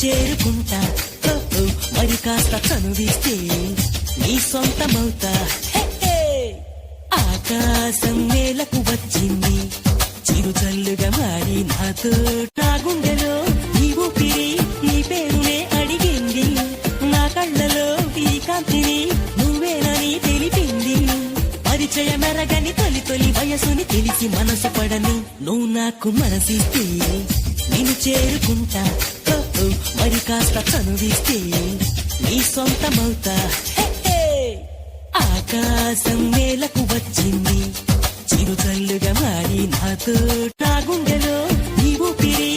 చేరుకుంటా మరి కాస్త చనువిస్తే నీ సొంతమవుతా ఆకాశం నేలకు వచ్చింది చిరుచల్లుగా మారి నాతో నా గుండెలో నీ ఊపిరి నీ పేరునే అడిగింది నా కళ్ళలో ఈ కాంతిని నువ్వేనని తెలిపింది పరిచయమెరగని తొలి తొలి వయసుని తెలిసి మనసు పడని నువ్వు నాకు మనసిస్తే నేను చేరుకుంటా మరి కాస్త చనువిస్తే నీ సొంతమవుతా ఆకాశం నేలకు వచ్చింది చిరుచల్లుగా మారి నాతో నా గుండెలో నీ ఊపిరి